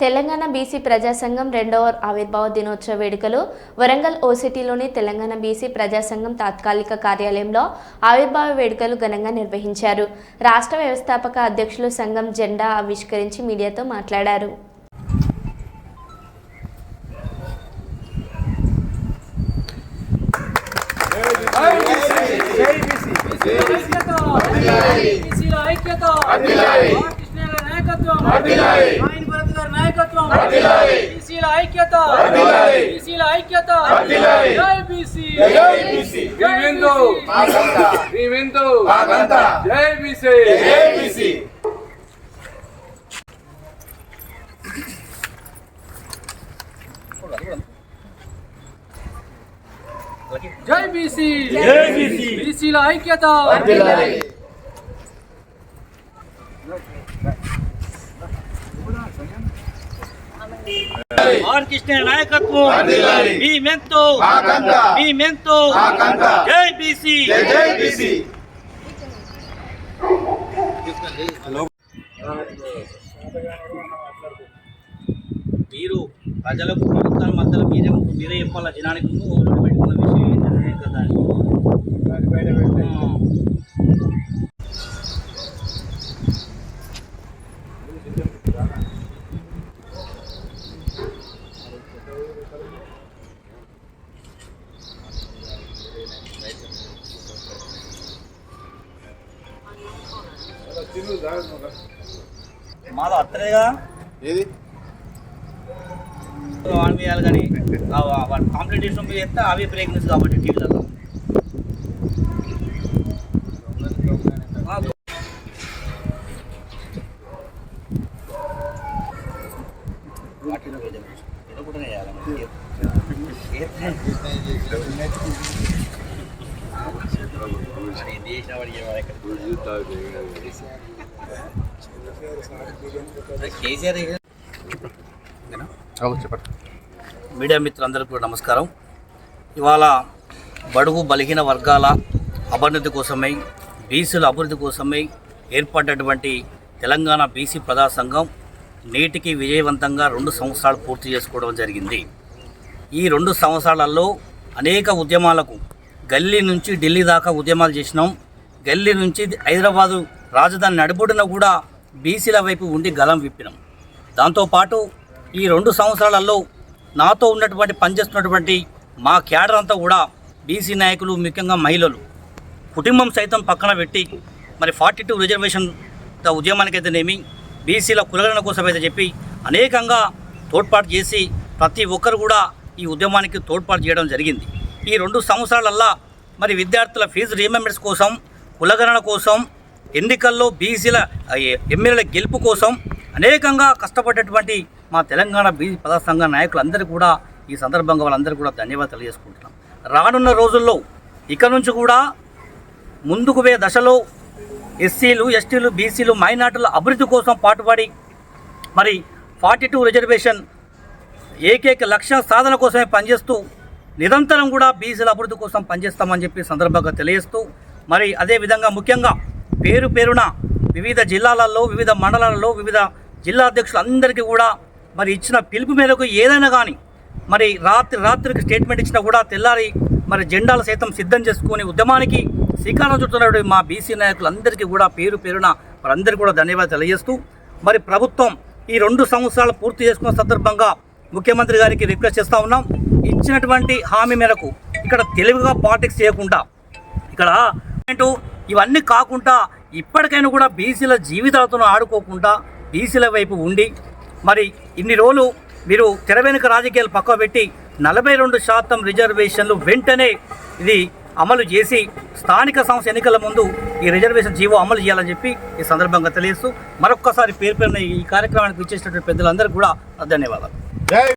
Telangana BC ప్రజా సంఘం రెండవ ఆవిర్భావ దినోత్సవ వేడుకలు వరంగల్ ఓసిటీలోని తెలంగాణ బీసీ ప్రజా సంఘం తాత్కాలిక కార్యాలయంలో ఆవిర్భావ వేడుకలు ఘనంగా నిర్వహించారు. రాష్ట్ర వ్యవస్థాపక అధ్యక్షులు సంఘం జెండా ఆవిష్కరించి మీడియాతో మాట్లాడారు. జై బీసీ బీసీల ఐక్యత. ఆర్ కృష్ణ నాయకత్వం మీ మెంతో జై బీసీ. మీరు ప్రజలకు ప్రభుత్వాల మధ్యలో మీరే చెప్పాల జనానికి పెట్టుకున్న విషయం ఏంటంటే కదా మాలో అత్తలేగా ఏది వేయాలి కానీ కాంపిటీషన్ మీద చేస్తే అవి ప్రెగ్నెన్స్ కాబట్టి టీవీలలో మీడియా మిత్రులందరికీ కూడా నమస్కారం. ఇవాళ బడుగు బలహీన వర్గాల అభ్యున్నతి కోసమై బీసీల అభివృద్ధి కోసమై ఏర్పడ్డటువంటి తెలంగాణ బీసీ ప్రజా సంఘం నేటికి విజయవంతంగా 2 సంవత్సరాలు పూర్తి చేసుకోవడం జరిగింది. ఈ 2 సంవత్సరాలలో అనేక ఉద్యమాలకు గల్లీ నుంచి ఢిల్లీ దాకా ఉద్యమాలు చేసినాం. గల్లీ నుంచి హైదరాబాదు రాజధాని నడుబొడ్డున కూడా బీసీల వైపు ఉండి గలం విప్పినాం. దాంతోపాటు ఈ 2 సంవత్సరాలలో నాతో ఉన్నటువంటి పనిచేస్తున్నటువంటి మా క్యాడర్ అంతా కూడా బీసీ నాయకులు, ముఖ్యంగా మహిళలు, కుటుంబం సైతం పక్కన పెట్టి మరి 42 రిజర్వేషన్ ఉద్యమానికైతేనేమి, బీసీల కులగణన కోసం అయితే చెప్పి అనేకంగా తోడ్పాటు చేసి ప్రతి ఒక్కరు కూడా ఈ ఉద్యమానికి తోడ్పాటు చేయడం జరిగింది. ఈ 2 సంవత్సరాలల్లా మరి విద్యార్థుల ఫీజు రీమెంబర్స్ కోసం, కులగణన కోసం, ఎన్నికల్లో బీసీల ఎమ్మెల్యేల గెలుపు కోసం అనేకంగా కష్టపడ్డటువంటి మా తెలంగాణ బీసీ ప్రజా సంఘ నాయకులందరూ కూడా ఈ సందర్భంగా వాళ్ళందరూ కూడా ధన్యవాదాలు తెలియజేసుకుంటున్నాం. రానున్న రోజుల్లో ఇక నుంచి కూడా ముందుకు పోయే దశలో ఎస్సీలు, ఎస్టీలు, బీసీలు, మైనార్టీల అభివృద్ధి కోసం పాటుపడి మరి 42 రిజర్వేషన్ ఏకైక లక్ష్యం సాధన కోసమే పనిచేస్తూ నిరంతరం కూడా బీసీల అభివృద్ధి కోసం పనిచేస్తామని చెప్పి సందర్భంగా తెలియజేస్తూ మరి అదేవిధంగా ముఖ్యంగా పేరున వివిధ జిల్లాలలో, వివిధ మండలాలలో, వివిధ జిల్లా అధ్యక్షులందరికీ కూడా మరి ఇచ్చిన పిలుపు మేరకు ఏదైనా కానీ మరి రాత్రికి స్టేట్మెంట్ ఇచ్చినా కూడా తెల్లారి మరి జెండాలు సైతం సిద్ధం చేసుకుని ఉద్యమానికి శ్రీకారం చుడుతున్నటువంటి మా బీసీ నాయకులందరికీ కూడా పేరున వారందరికీ కూడా ధన్యవాదాలు తెలియజేస్తూ మరి ప్రభుత్వం ఈ 2 సంవత్సరాలు పూర్తి చేసుకున్న సందర్భంగా ముఖ్యమంత్రి గారికి రిక్వెస్ట్ చేస్తూ ఉన్నాం. ఇచ్చినటువంటి హామీ మేరకు ఇక్కడ తెలివిగా పాలిటిక్స్ చేయకుండా, ఇక్కడ ఇవన్నీ కాకుండా ఇప్పటికైనా కూడా బీసీల జీవితాలతో ఆడుకోకుండా బీసీల వైపు ఉండి మరి ఇన్ని రోజులు మీరు తెర వెనుక రాజకీయాలు పక్కన పెట్టి 42% రిజర్వేషన్లు వెంటనే ఇది అమలు చేసి స్థానిక సంస్థ ఎన్నికల ముందు ఈ రిజర్వేషన్ జీవో అమలు చేయాలని చెప్పి ఈ సందర్భంగా తెలియజేస్తూ మరొక్కసారి పేరున ఈ కార్యక్రమానికి ఇచ్చేసినటువంటి పెద్దలందరికీ కూడా ధన్యవాదాలు.